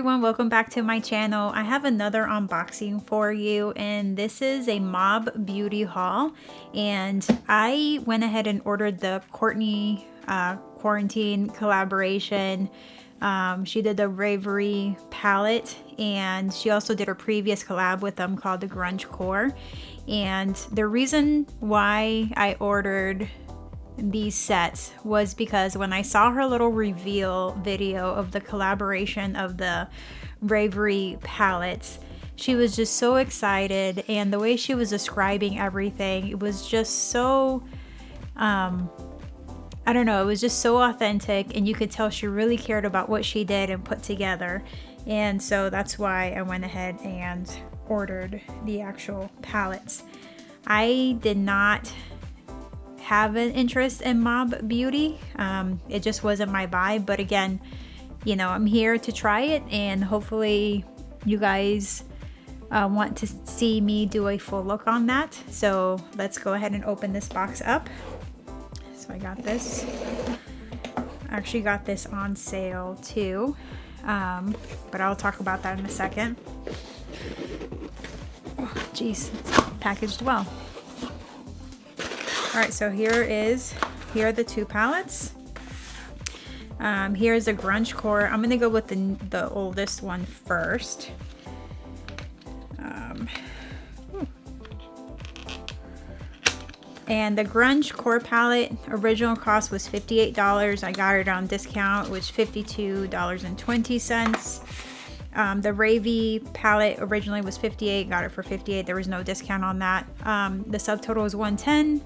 everyone, welcome back to my channel. I have another unboxing for you, and this is a Mob Beauty haul. And I went ahead and ordered the Courtney quarantine collaboration. She did the Reverie palette, and she also did a previous collab with them called the Grunge Core. And the reason why I ordered these sets was because when I saw her little reveal video of the collaboration of the Reverie palettes, she was just so excited, and the way she was describing everything, it was just so I don't know, it was just so authentic, and you could tell she really cared about what she did and put together. And so that's why I went ahead and ordered the actual palettes. I did not have an interest in Mob Beauty. It just wasn't my vibe, but again, you know, I'm here to try it, and hopefully you guys want to see me do a full look on that. So let's go ahead and open this box up. So I got this. I actually got this on sale too, but I'll talk about that in a second. Oh, geez, it's packaged well. All right, so here are the two palettes. Here's the Grunge Core. I'm gonna go with the oldest one first. And the Grunge Core palette, original cost was $58. I got it on discount, which was $52.20. The Reverie palette originally was $58, got it for $58. There was no discount on that. The subtotal was $110.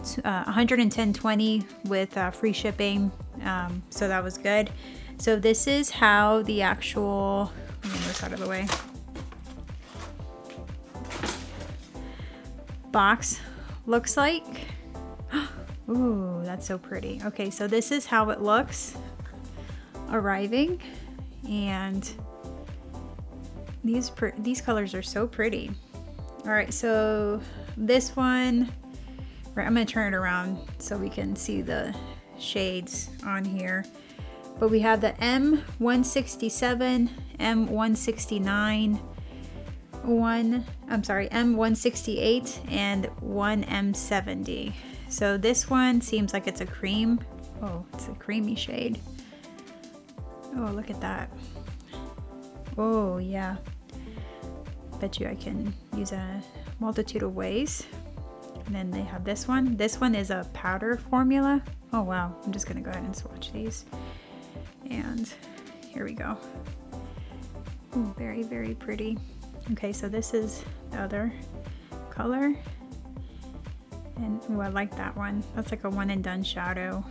$110.20 with free shipping, so that was good. So this is how the actual, let me move this out of the way, box looks like. Ooh, that's so pretty. Okay, so this is how it looks arriving, and these colors are so pretty. All right, so this one, right, I'm gonna turn it around so we can see the shades on here. But we have the M167, M169, M168, and one M70. So this one seems like it's a cream. Oh, it's a creamy shade. Oh, look at that. Oh yeah. Bet you I can use a multitude of ways. And then they have this one. This one is a powder formula. Oh wow, I'm just gonna go ahead and swatch these. And here we go. Ooh, very, very pretty. Okay, so this is the other color. And ooh, I like that one. That's like a one and done shadow.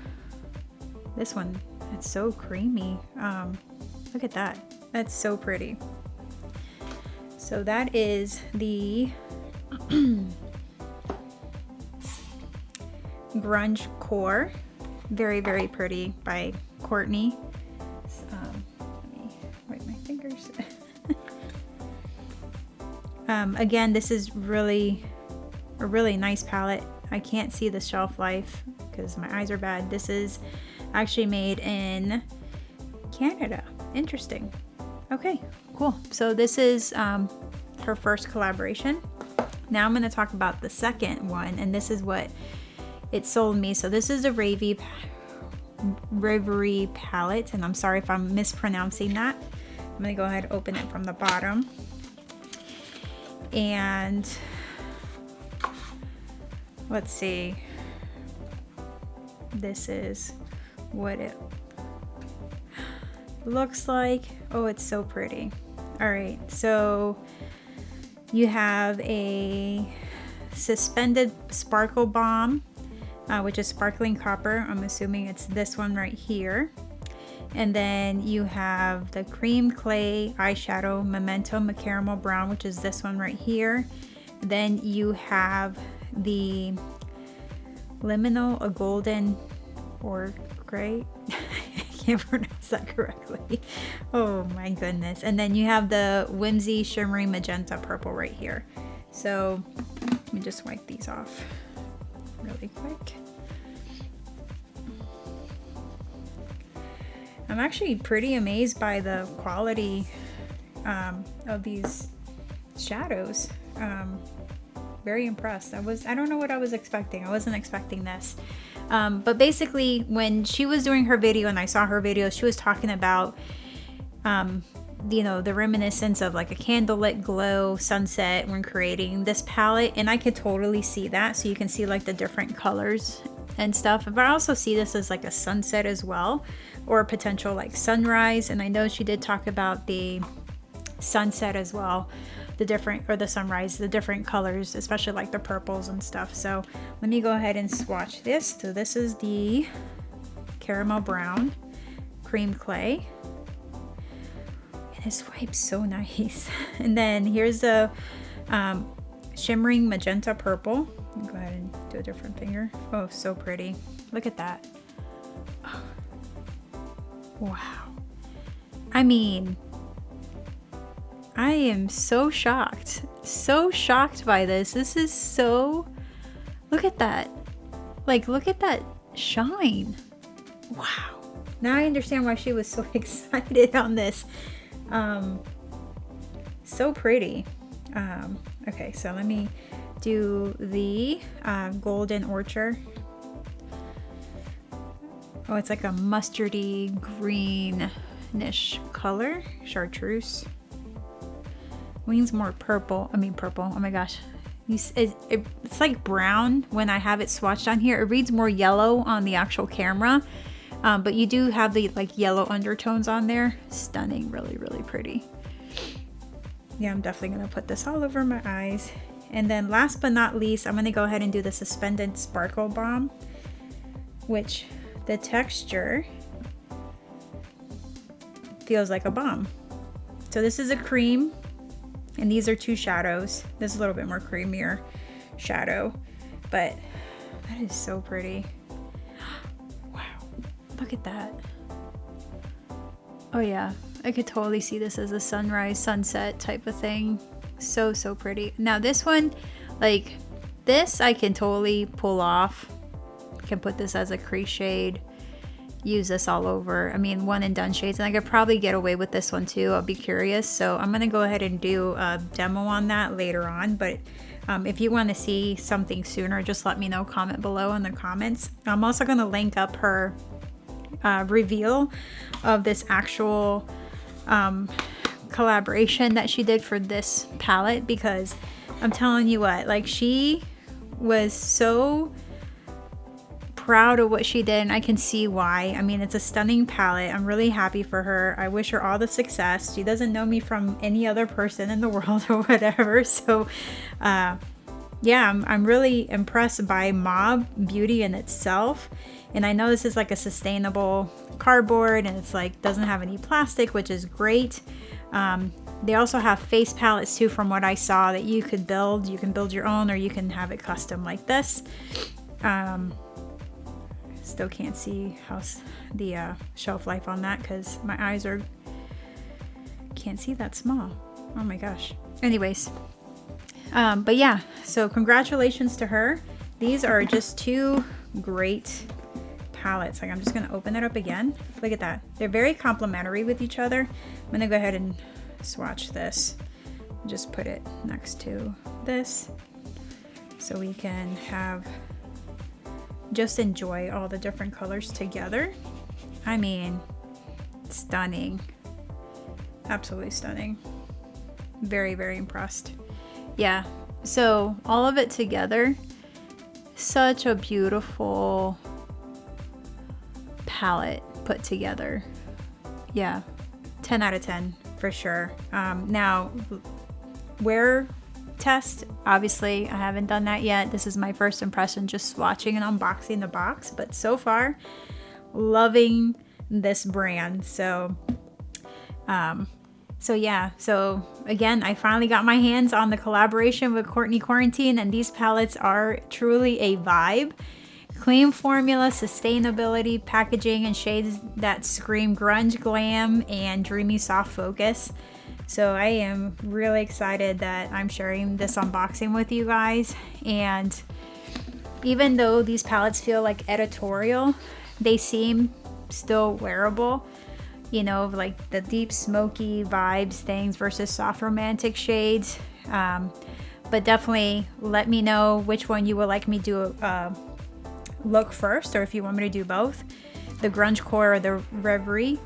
This one, it's so creamy. Look at that. That's so pretty. So that is the Grunge Core, very, very pretty, by Courtney. Let me wipe my fingers. Again, this is really a really nice palette. I can't see the shelf life because my eyes are bad. This is actually made in Canada. Interesting. Okay, cool. So this is her first collaboration. Now I'm going to talk about the second one, and this is what it sold me. So this is a Reverie palette, and I'm sorry if I'm mispronouncing that. I'm gonna go ahead and open it from the bottom. And let's see. This is what it looks like. Oh, it's so pretty. All right, so you have a suspended sparkle bomb, which is sparkling copper. I'm assuming it's this one right here. And then you have the cream clay eyeshadow memento caramel brown, which is this one right here. Then you have the liminal, a golden or gray. I can't pronounce that correctly. Oh my goodness. And then you have the whimsy shimmery magenta purple right here. So let me just wipe these off really quick. I'm actually pretty amazed by the quality of these shadows. Very impressed. I don't know what I was expecting. I wasn't expecting this. But basically when she was doing her video and I saw her video, she was talking about, you know, the reminiscence of like a candlelit glow sunset when creating this palette. And I could totally see that. So you can see like the different colors and stuff. But I also see this as like a sunset as well, or a potential like sunrise. And I know she did talk about the sunset as well, the different, or the sunrise, the different colors, especially like the purples and stuff. So let me go ahead and swatch this. So this is the caramel brown cream clay. And this wipes so nice. And then here's the shimmering magenta purple. Go ahead and do a different finger. Oh, so pretty. Look at that. Oh. Wow. I mean, I am so shocked by this. This is so, look at that. Like, look at that shine. Wow. Now I understand why she was so excited on this. So pretty. Okay, so let me do the golden orchard. Oh, it's like a mustardy greenish color. Chartreuse. Wings more purple. I mean purple. Oh my gosh. It's like brown when I have it swatched on here. It reads more yellow on the actual camera. But you do have the like yellow undertones on there. Stunning. Really, really pretty. Yeah, I'm definitely going to put this all over my eyes. And then last but not least, I'm going to go ahead and do the Suspended Sparkle Balm, which the texture feels like a balm. So this is a cream, and these are two shadows. This is a little bit more creamier shadow, but that is so pretty. Wow, look at that. Oh yeah, I could totally see this as a sunrise, sunset type of thing. So, so pretty. Now this one, like this, I can totally pull off. Can put this as a crease shade. Use this all over. I mean, one and done shades. And I could probably get away with this one too. I'll be curious. So I'm going to go ahead and do a demo on that later on. But if you want to see something sooner, just let me know. Comment below in the comments. I'm also going to link up her reveal of this actual collaboration that she did for this palette, because I'm telling you what, like, she was so proud of what she did, and I can see why. I mean, it's a stunning palette. I'm really happy for her. I wish her all the success. She doesn't know me from any other person in the world or whatever, so yeah, I'm really impressed by Mob Beauty in itself. And I know this is like a sustainable cardboard, and it's like doesn't have any plastic, which is great. They also have face palettes too, from what I saw, that you could build. You can build your own, or you can have it custom like this. Still can't see how the shelf life on that, because my eyes are can't see that small. Oh my gosh. Anyways, but yeah, so congratulations to her. These are just two great palettes. Like, I'm just going to open it up again. Look at that. They're very complementary with each other. I'm going to go ahead and swatch this. Just put it next to this so we can have just enjoy all the different colors together. I mean, stunning. Absolutely stunning. Very, very impressed. Yeah, so all of it together, such a beautiful palette put together. Yeah, 10 out of 10 for sure. Now, wear test, obviously I haven't done that yet. This is my first impression, just swatching and unboxing the box, but so far loving this brand. So yeah, so again, I finally got my hands on the collaboration with Courtney Quarantine, and these palettes are truly a vibe. Clean formula, sustainability, packaging, and shades that scream grunge, glam, and dreamy soft focus. So I am really excited that I'm sharing this unboxing with you guys. And even though these palettes feel like editorial, they seem still wearable. you know, like the deep smoky vibes things versus soft romantic shades. But definitely let me know which one you would like me to look first, or if you want me to do both, the Grunge Core or the Reverie.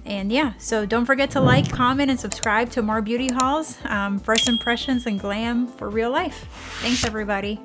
And yeah, so don't forget to like, comment, and subscribe to more beauty hauls, first impressions and glam for real life. Thanks everybody.